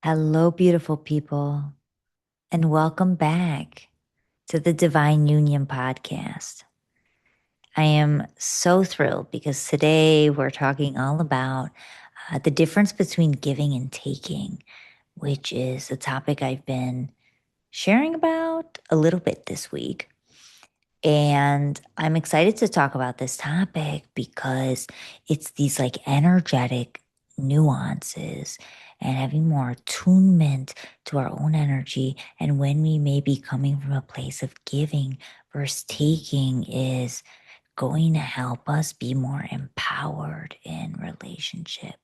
Hello, beautiful people, and welcome back to the Divine Union podcast. I am so thrilled because today we're talking all about the difference between giving and taking, which is a topic I've been sharing about a little bit this week. And I'm excited to talk about this topic because it's these like energetic nuances and having more attunement to our own energy. And when we may be coming from a place of giving versus taking is going to help us be more empowered in relationship,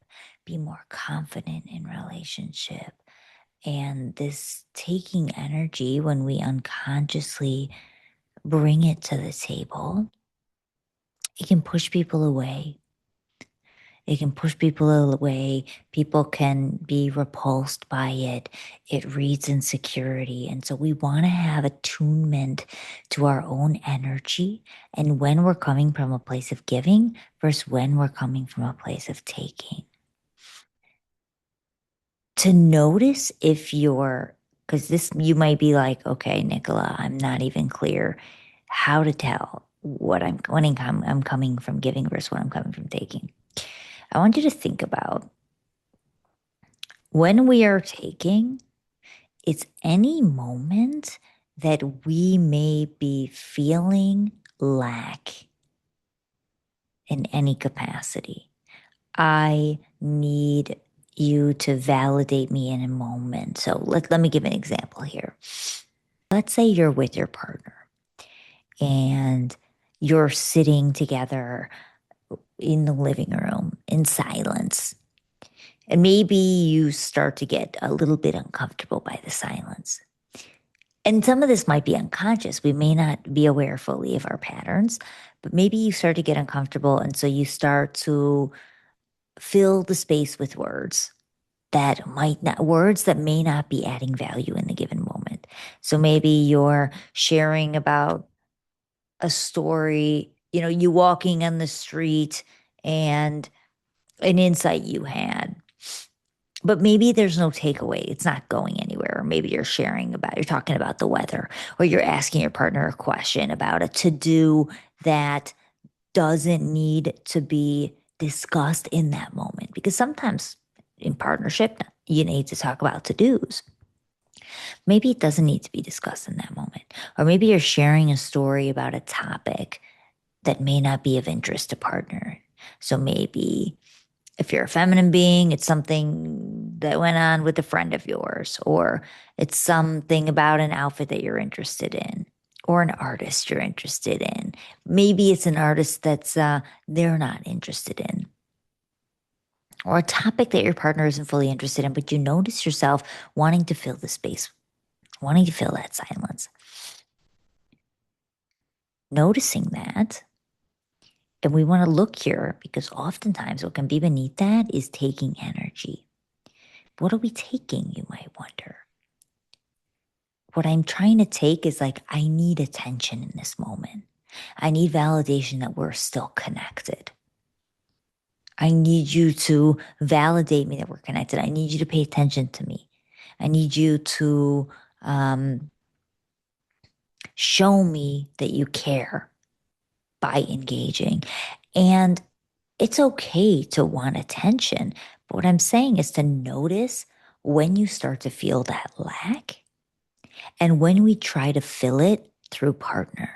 be more confident in relationship. And this taking energy when we unconsciously bring it to the table, it can push people away. It can push people away. People can be repulsed by it. It reads insecurity. And so we want to have attunement to our own energy and when we're coming from a place of giving versus when we're coming from a place of taking. To notice if you're, because this, you might be like, okay, Nicola, I'm not even clear how to tell when I'm coming from giving versus when I'm coming from taking. I want you to think about when we are taking, it's any moment that we may be feeling lack in any capacity. I need you to validate me in a moment. So let me give an example here. Let's say you're with your partner and you're sitting together in the living room in silence. And maybe you start to get a little bit uncomfortable by the silence. And some of this might be unconscious. We may not be aware fully of our patterns, but maybe you start to get uncomfortable. And so you start to fill the space with words that may not be adding value in the given moment. So maybe you're sharing about a story, you walking on the street and an insight you had. But maybe there's no takeaway. It's not going anywhere. Or maybe you're talking about the weather, or you're asking your partner a question about a to do that doesn't need to be discussed in that moment. Because sometimes in partnership, you need to talk about to dos. Maybe it doesn't need to be discussed in that moment. Or maybe you're sharing a story about a topic that may not be of interest to partner. So maybe if you're a feminine being, it's something that went on with a friend of yours, or it's something about an outfit that you're interested in, or an artist you're interested in. Maybe it's an artist that's they're not interested in, or a topic that your partner isn't fully interested in, but you notice yourself wanting to fill the space, wanting to fill that silence. Noticing that, and we want to look here because oftentimes what can be beneath that is taking energy. What are we taking, you might wonder? What I'm trying to take is like, I need attention in this moment. I need validation that we're still connected. I need you to validate me that we're connected. I need you to pay attention to me. I need you to um, show me that you care by engaging. And it's okay to want attention. But what I'm saying is to notice when you start to feel that lack and when we try to fill it through partner.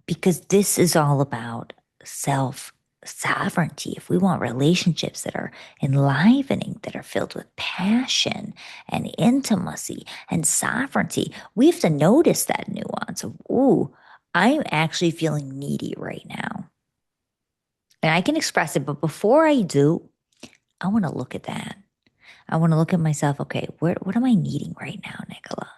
Because this is all about self sovereignty. If we want relationships that are enlivening, that are filled with passion and intimacy and sovereignty, we have to notice that nuance of, ooh, I'm actually feeling needy right now. And I can express it, but before I do, I want to look at that. I want to look at myself. Okay, what am I needing right now, Nicola?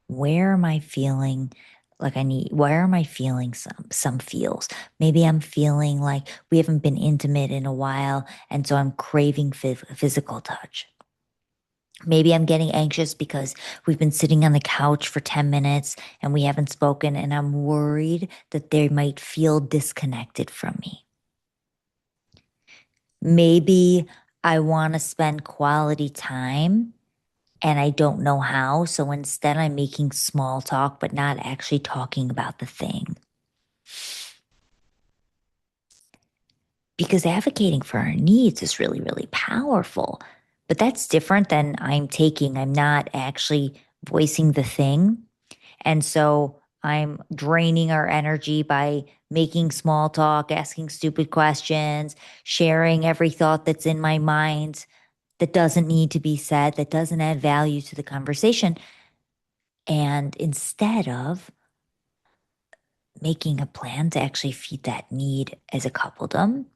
Where am I feeling like I need, where am I feeling some feels? Maybe I'm feeling like we haven't been intimate in a while, and so I'm craving physical touch. Maybe I'm getting anxious because we've been sitting on the couch for 10 minutes and we haven't spoken, and I'm worried that they might feel disconnected from me. Maybe I want to spend quality time and I don't know how. So instead, I'm making small talk, but not actually talking about the thing. Because advocating for our needs is really, really powerful. But that's different than I'm not actually voicing the thing. And so I'm draining our energy by making small talk, asking stupid questions, sharing every thought that's in my mind that doesn't need to be said, that doesn't add value to the conversation. And instead of making a plan to actually feed that need as a coupledom,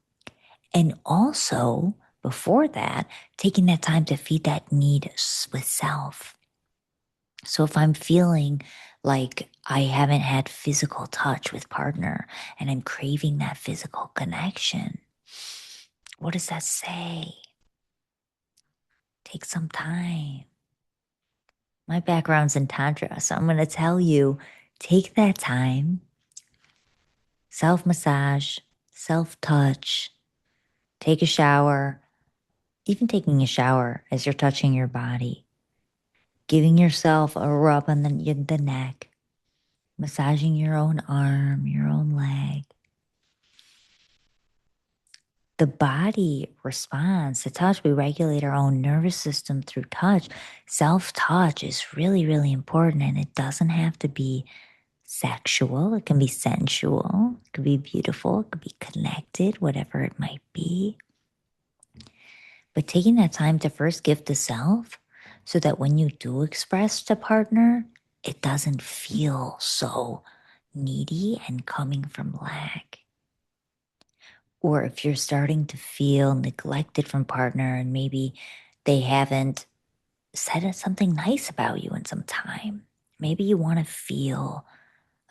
and also before that, taking that time to feed that need with self. So if I'm feeling like I haven't had physical touch with partner and I'm craving that physical connection, what does that say? Take some time. My background's in Tantra, so I'm going to tell you take that time, self massage, self touch, take a shower, even taking a shower as you're touching your body, giving yourself a rub on the neck, massaging your own arm, your own leg. The body responds to touch. We regulate our own nervous system through touch. Self touch is really, really important, and it doesn't have to be sexual. It can be sensual. It could be beautiful. It could be connected, whatever it might be. But taking that time to first give to self so that when you do express to partner, it doesn't feel so needy and coming from lack. Or if you're starting to feel neglected from partner and maybe they haven't said something nice about you in some time, maybe you want to feel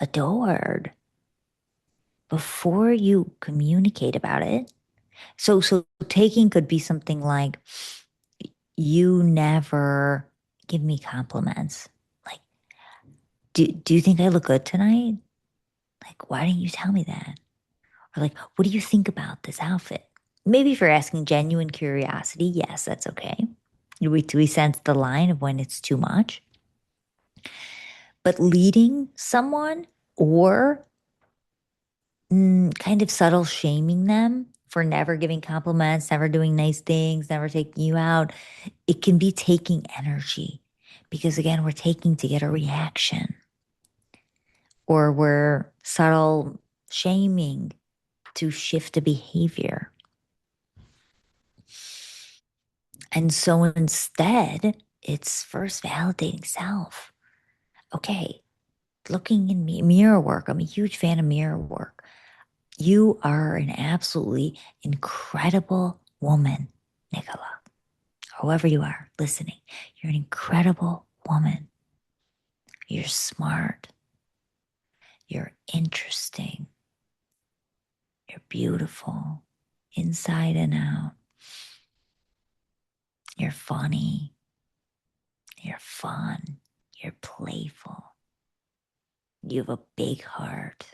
adored before you communicate about it. So taking could be something like, you never give me compliments. Like, do you think I look good tonight? Like, why didn't you tell me that? Or like, what do you think about this outfit? Maybe if you're asking genuine curiosity, yes, that's okay. We sense the line of when it's too much. But leading someone or kind of subtle shaming them for never giving compliments, never doing nice things, never taking you out, it can be taking energy because, again, we're taking to get a reaction or we're subtle shaming to shift a behavior. And so instead, it's first validating self. Okay, looking in mirror work. I'm a huge fan of mirror work. You are an absolutely incredible woman, Nicola. Whoever you are listening, you're an incredible woman. You're smart. You're interesting. You're beautiful inside and out. You're funny. You're fun. You're playful. You have a big heart.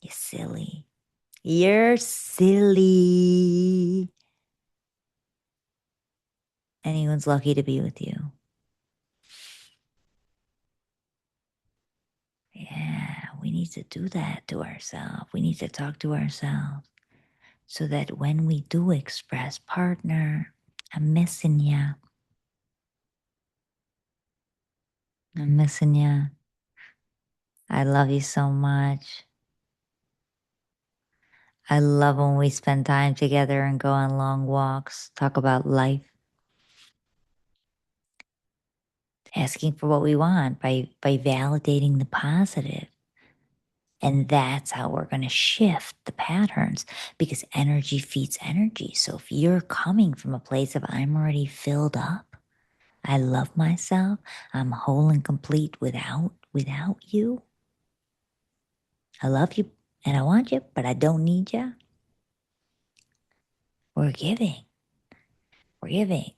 You're silly. You're silly. Anyone's lucky to be with you. Yeah, we need to do that to ourselves. We need to talk to ourselves so that when we do express, partner, I'm missing you. I'm missing you. I love you so much. I love when we spend time together and go on long walks, talk about life, asking for what we want by validating the positive. And that's how we're going to shift the patterns because energy feeds energy. So if you're coming from a place of I'm already filled up, I love myself, I'm whole and complete without you. I love you and I want you, but I don't need you. We're giving. We're giving.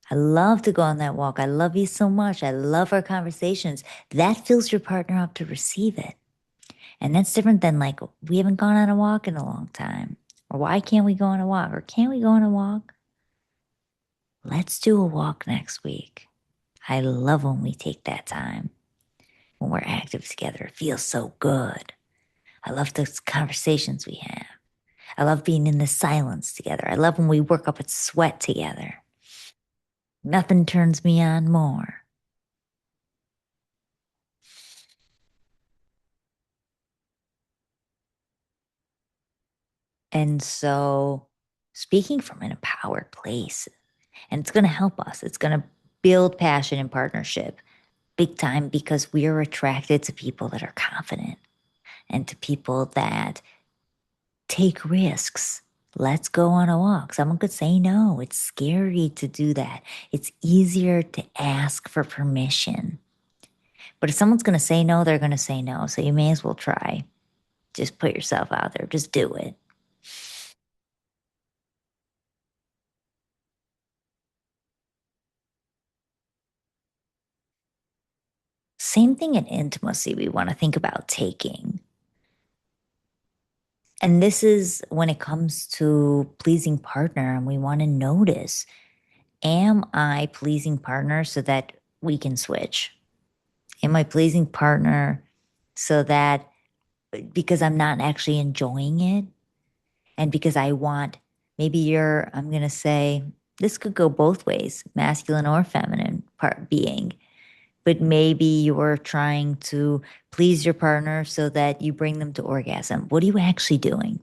I love to go on that walk. I love you so much. I love our conversations. That fills your partner up to receive it. And that's different than like, we haven't gone on a walk in a long time. Or why can't we go on a walk? Or can we go on a walk? let's do a walk next week. I love when we take that time, when we're active together. It feels so good. I love those conversations we have. I love being in the silence together. I love when we work up a sweat together. Nothing turns me on more. And so, speaking from an empowered place, and it's going to help us, it's going to build passion and partnership big time because we are attracted to people that are confident and to people that take risks. Let's go on a walk. Someone could say no. It's scary to do that. It's easier to ask for permission. But if someone's going to say no, they're going to say no. So you may as well try. Just put yourself out there. Just do it. Same thing in intimacy. We want to think about taking. And this is when it comes to pleasing partner, and we want to notice, am I pleasing partner so that we can switch? Am I pleasing partner so that because I'm not actually enjoying it and because I want, maybe I'm going to say, this could go both ways, masculine or feminine part being, but maybe you're trying to please your partner so that you bring them to orgasm. What are you actually doing?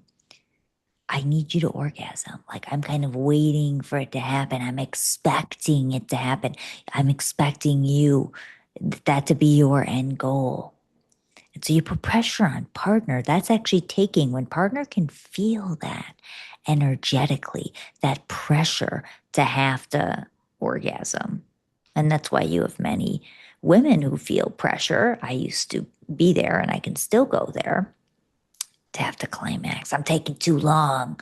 I need you to orgasm. Like I'm kind of waiting for it to happen. I'm expecting it to happen. I'm expecting that to be your end goal. And so you put pressure on partner. That's actually taking when partner can feel that energetically, that pressure to have to orgasm. And that's why you have many women who feel pressure. I used to be there and I can still go there to have to climax. I'm taking too long.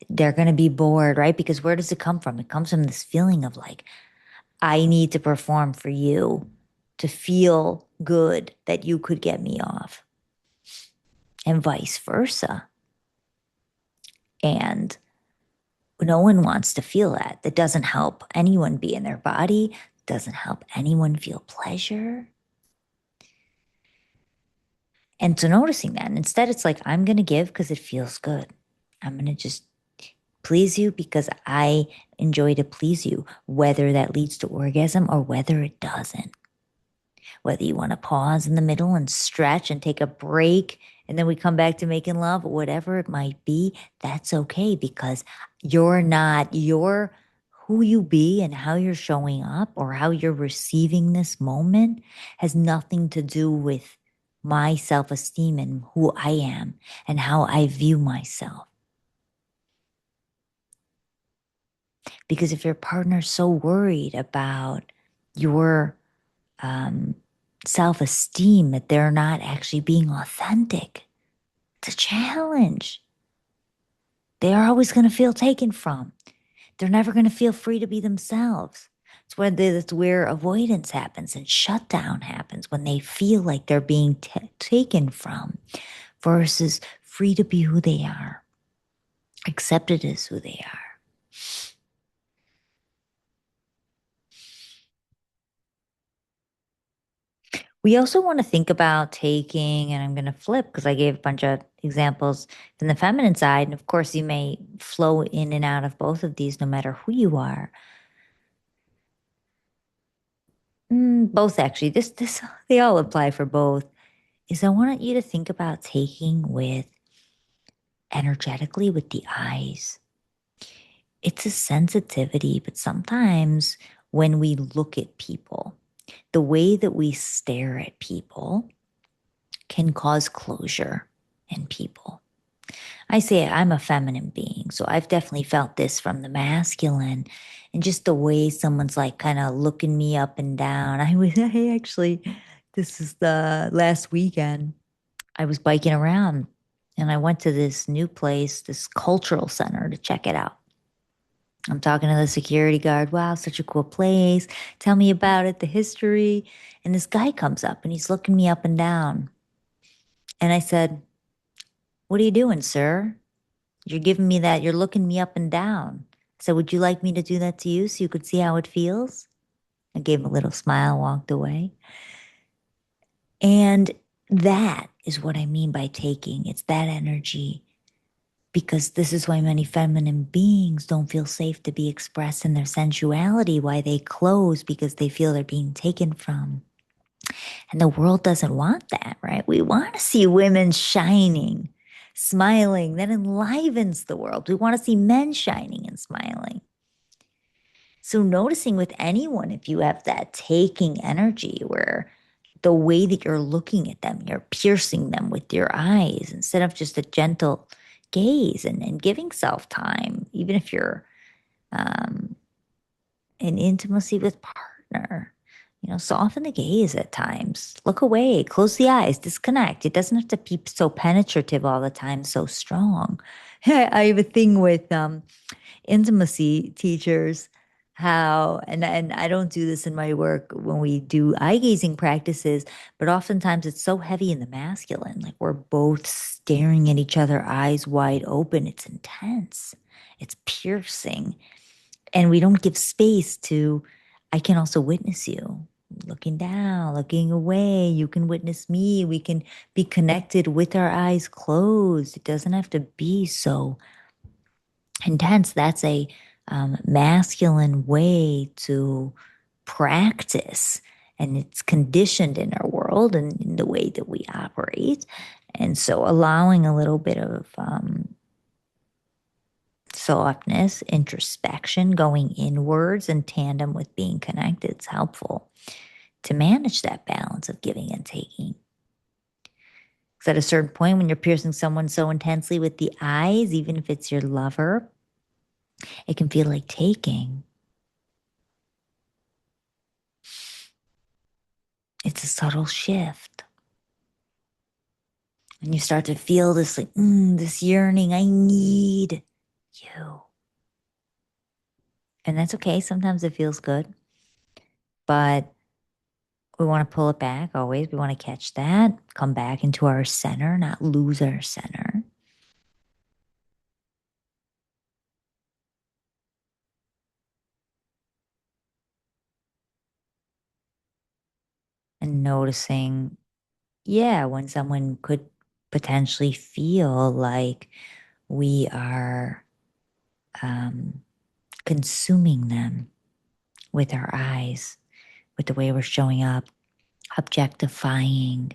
They're going to be bored, right? Because where does it come from? It comes from this feeling of like, I need to perform for you to feel good that you could get me off, and vice versa. And no one wants to feel that. That doesn't help anyone be in their body, doesn't help anyone feel pleasure. And so noticing that, and instead it's like, I'm going to give because it feels good. I'm going to just please you because I enjoy to please you, whether that leads to orgasm or whether it doesn't. Whether you want to pause in the middle and stretch and take a break, and then we come back to making love, whatever it might be, that's okay because you're who you be and how you're showing up or how you're receiving this moment has nothing to do with my self esteem and who I am and how I view myself. Because if your partner's so worried about your um, self esteem that they're not actually being authentic, it's a challenge. They are always going to feel taken from. They're never going to feel free to be themselves. That's where avoidance happens and shutdown happens when they feel like they're being taken from versus free to be who they are, accepted as who they are. We also want to think about taking, and I'm going to flip because I gave a bunch of examples from the feminine side. And of course, you may flow in and out of both of these no matter who you are. Both actually. They all apply for both. Is I want you to think about taking with energetically with the eyes. It's a sensitivity, but sometimes when we look at people, the way that we stare at people can cause closure in people. I say I'm a feminine being, so I've definitely felt this from the masculine and just the way someone's like kind of looking me up and down. I actually, this is the last weekend. I was biking around and I went to this new place, this cultural center to check it out. I'm talking to the security guard. Wow, such a cool place. Tell me about it, the history. And this guy comes up and he's looking me up and down. And I said, what are you doing, sir? You're giving me that, you're looking me up and down. So, would you like me to do that to you so you could see how it feels? I gave him a little smile, walked away. And that is what I mean by taking. It's that energy, because this is why many feminine beings don't feel safe to be expressed in their sensuality, why they close because they feel they're being taken from. And the world doesn't want that, right? We want to see women shining, smiling. That enlivens the world. We want to see men shining and smiling. So, noticing with anyone, if you have that taking energy where the way that you're looking at them, you're piercing them with your eyes instead of just a gentle gaze, and giving self time, even if you're um, in intimacy with partner. Soften the gaze at times. Look away, close the eyes, disconnect. It doesn't have to be so penetrative all the time, so strong. I have a thing with intimacy teachers, how, and I don't do this in my work when we do eye gazing practices, but oftentimes it's so heavy in the masculine, like we're both staring at each other, eyes wide open. It's intense, it's piercing, and we don't give space to, I can also witness you. Looking down, looking away, you can witness me. We can be connected with our eyes closed. It doesn't have to be so intense. That's a masculine way to practice, and it's conditioned in our world and in the way that we operate. And so, allowing a little bit of softness, introspection, going inwards in tandem with being connected is helpful to manage that balance of giving and taking. Because at a certain point, when you're piercing someone so intensely with the eyes, even if it's your lover, it can feel like taking. It's a subtle shift. And you start to feel this like, this yearning, I need you. And that's okay. Sometimes it feels good, but we want to pull it back always. We want to catch that, come back into our center, not lose our center. And noticing, yeah, when someone could potentially feel like we are um, consuming them with our eyes, with the way we're showing up, objectifying,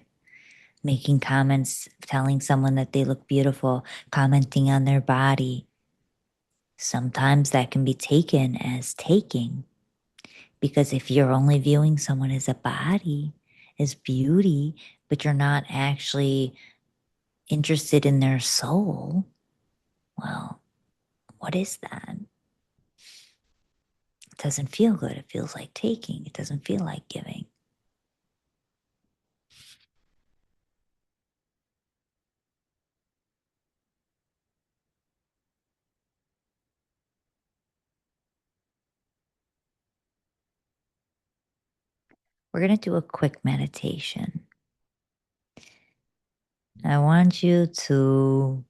making comments, telling someone that they look beautiful, commenting on their body. Sometimes that can be taken as taking, because if you're only viewing someone as a body, as beauty, but you're not actually interested in their soul, well, what is that? It doesn't feel good. It feels like taking. It doesn't feel like giving. We're going to do a quick meditation. I want you to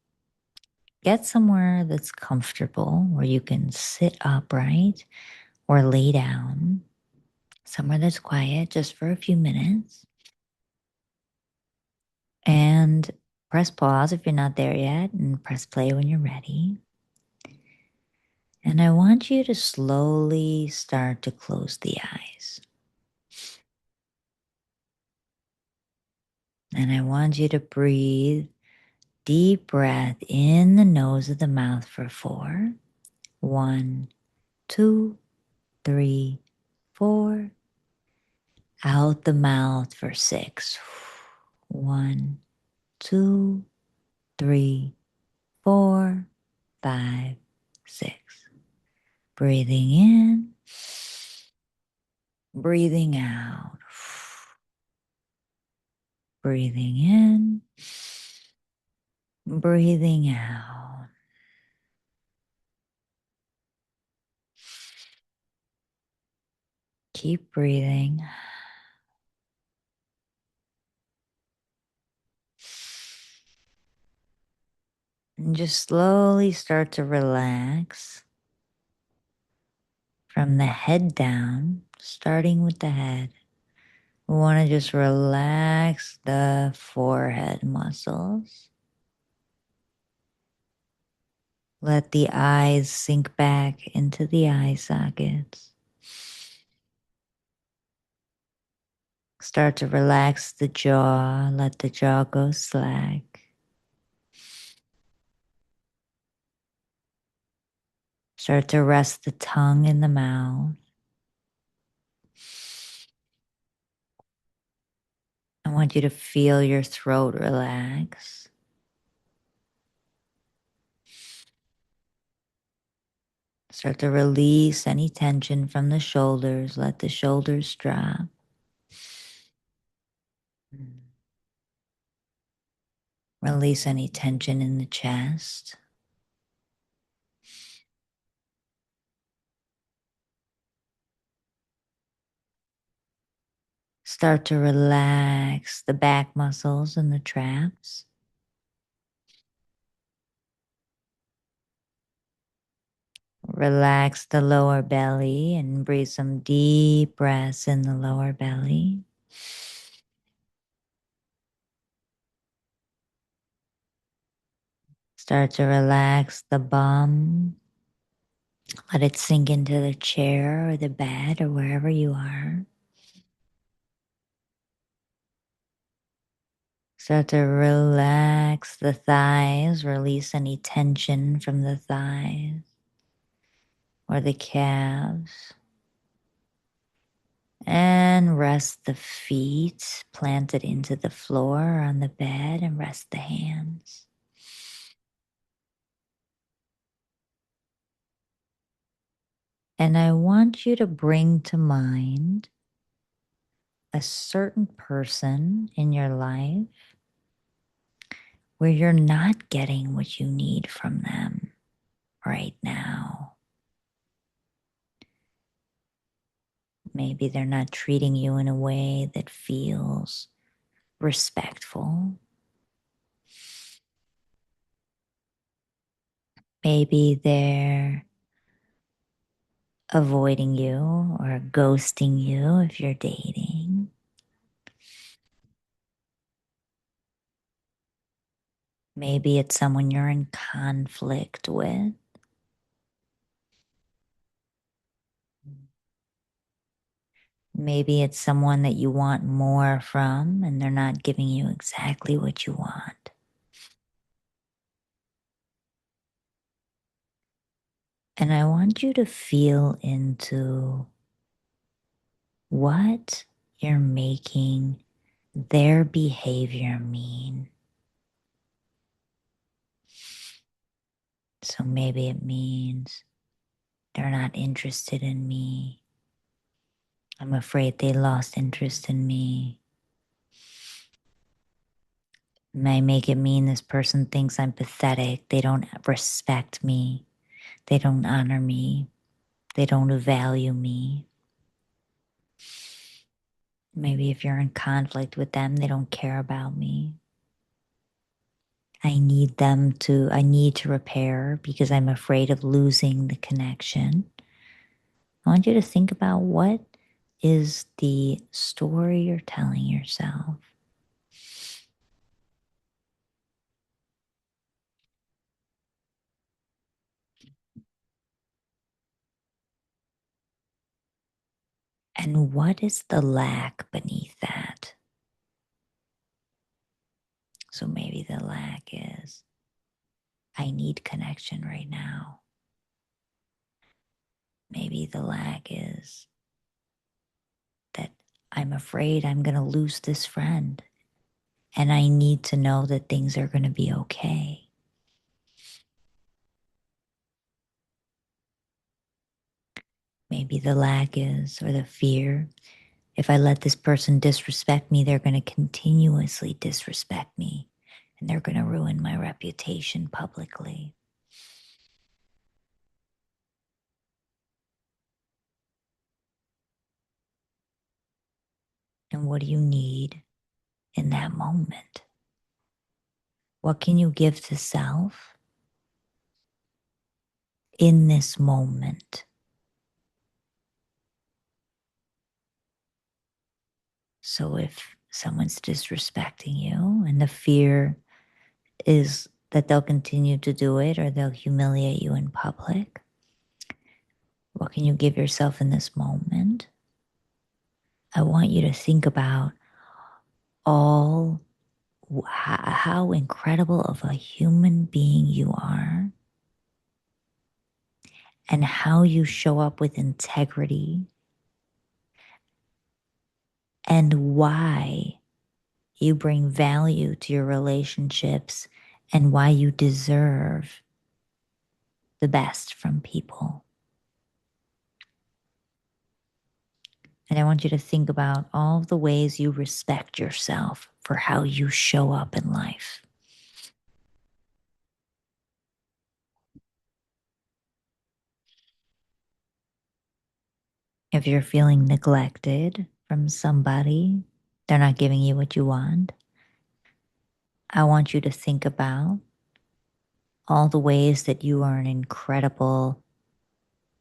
get somewhere that's comfortable, where you can sit upright or lay down, somewhere that's quiet just for a few minutes. And press pause if you're not there yet, and press play when you're ready. And I want you to slowly start to close the eyes. And I want you to breathe deep breath in the nose of the mouth for 4. 1, 2, 3, 4. Out the mouth for 6. 1, 2, 3, 4, 5, 6. Breathing in, breathing out. Breathing in, breathing out. Keep breathing. And just slowly start to relax. From the head down, starting with the head, we want to just relax the forehead muscles. Let the eyes sink back into the eye sockets. Start to relax the jaw. Let the jaw go slack. Start to rest the tongue in the mouth. I want you to feel your throat relax. Start to release any tension from the shoulders. Let the shoulders drop. Release any tension in the chest. Start to relax the back muscles and the traps. Relax the lower belly and breathe some deep breaths in the lower belly. Start to relax the bum. Let it sink into the chair or the bed or wherever you are. Start to relax the thighs, release any tension from the thighs or the calves. And rest the feet planted into the floor or on the bed, and rest the hands. And I want you to bring to mind a certain person in your life where you're not getting what you need from them right now. Maybe they're not treating you in a way that feels respectful. Maybe they're avoiding you or ghosting you if you're dating. Maybe it's someone you're in conflict with. Maybe it's someone that you want more from and they're not giving you exactly what you want. And I want you to feel into what you're making their behavior mean. So maybe it means they're not interested in me. I'm afraid they lost interest in me. It may make it mean this person thinks I'm pathetic. They don't respect me. They don't honor me. They don't value me. Maybe if you're in conflict with them, they don't care about me. I need to repair because I'm afraid of losing the connection. I want you to think about what is the story you're telling yourself. And what is the lack beneath that? So maybe the lack is, I need connection right now. Maybe the lack is that I'm afraid I'm going to lose this friend and I need to know that things are going to be okay. Maybe the lack is, or the fear, if I let this person disrespect me, they're going to continuously disrespect me and they're going to ruin my reputation publicly. And what do you need in that moment? What can you give to self in this moment So if someone's disrespecting you and the fear is that they'll continue to do it or they'll humiliate you in public, what can you give yourself in this moment? I want you to think about all how incredible of a human being you are and how you show up with integrity and why you bring value to your relationships and why you deserve the best from people. And I want you to think about all of the ways you respect yourself for how you show up in life. If you're feeling neglected from somebody, they're not giving you what you want, I want you to think about all the ways that you are an incredible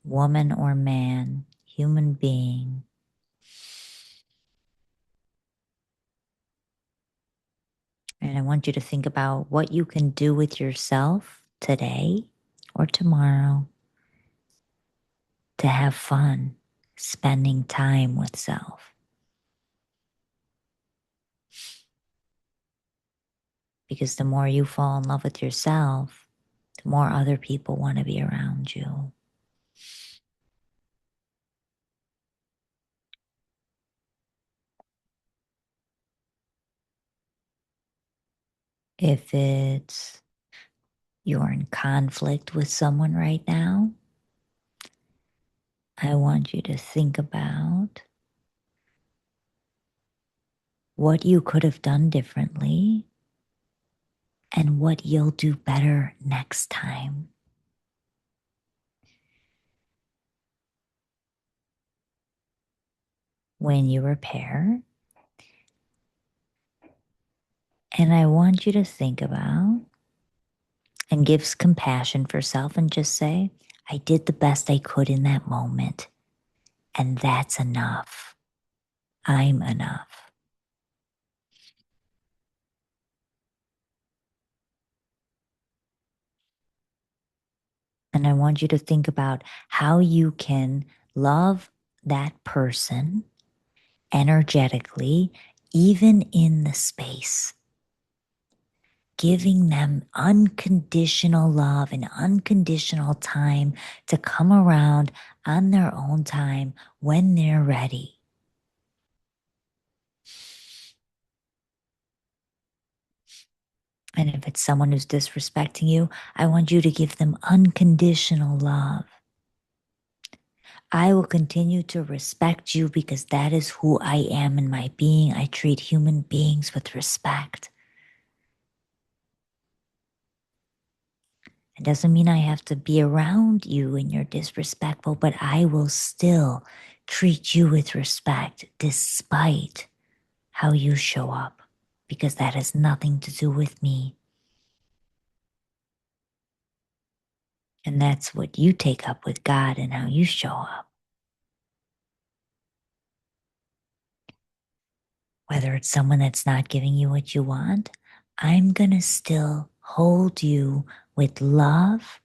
woman or man, human being. And I want you to think about what you can do with yourself today or tomorrow to have fun spending time with self. Because the more you fall in love with yourself, the more other people want to be around you. If it's you're in conflict with someone right now, I want you to think about what you could have done differently and what you'll do better next time. When you repair, and I want you to think about and gives compassion for self and just say, I did the best I could in that moment, and that's enough. I'm enough. And I want you to think about how you can love that person energetically, even in the space, giving them unconditional love and unconditional time to come around on their own time when they're ready. And if it's someone who's disrespecting you, I want you to give them unconditional love. I will continue to respect you because that is who I am in my being. I treat human beings with respect. It doesn't mean I have to be around you when you're disrespectful, but I will still treat you with respect despite how you show up because that has nothing to do with me. And that's what you take up with God and how you show up. Whether it's someone that's not giving you what you want, I'm going to still hold you with love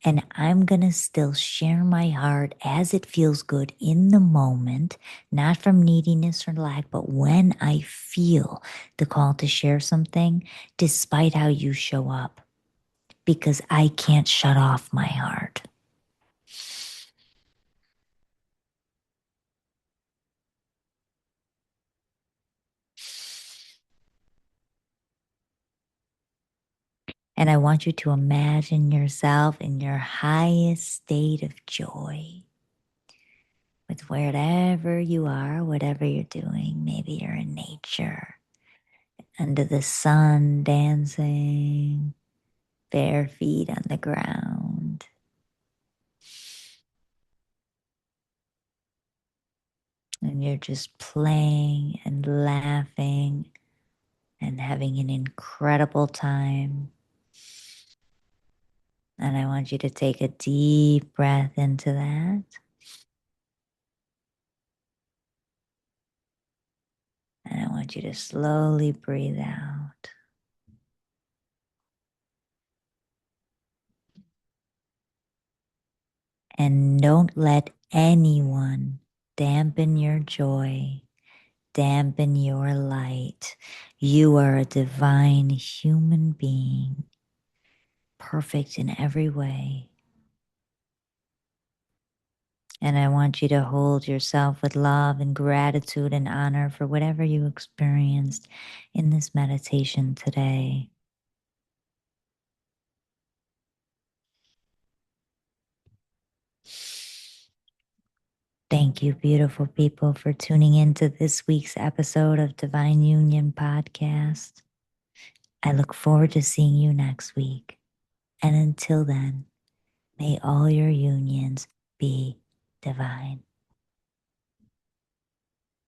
and I'm going to still share my heart as it feels good in the moment, not from neediness or lack, but when I feel the call to share something, despite how you show up, because I can't shut off my heart. And I want you to imagine yourself in your highest state of joy with wherever you are, whatever you're doing. Maybe you're in nature, under the sun, dancing, bare feet on the ground. And you're just playing and laughing and having an incredible time. And I want you to take a deep breath into that. want you to slowly breathe out. And don't let anyone dampen your joy, dampen your light. You are a divine human being, perfect in every way. And I want you to hold yourself with love and gratitude and honor for whatever you experienced in this meditation today. Thank you, beautiful people, for tuning into this week's episode of Divine Union Podcast. I look forward to seeing you next week. And until then, may all your unions be divine.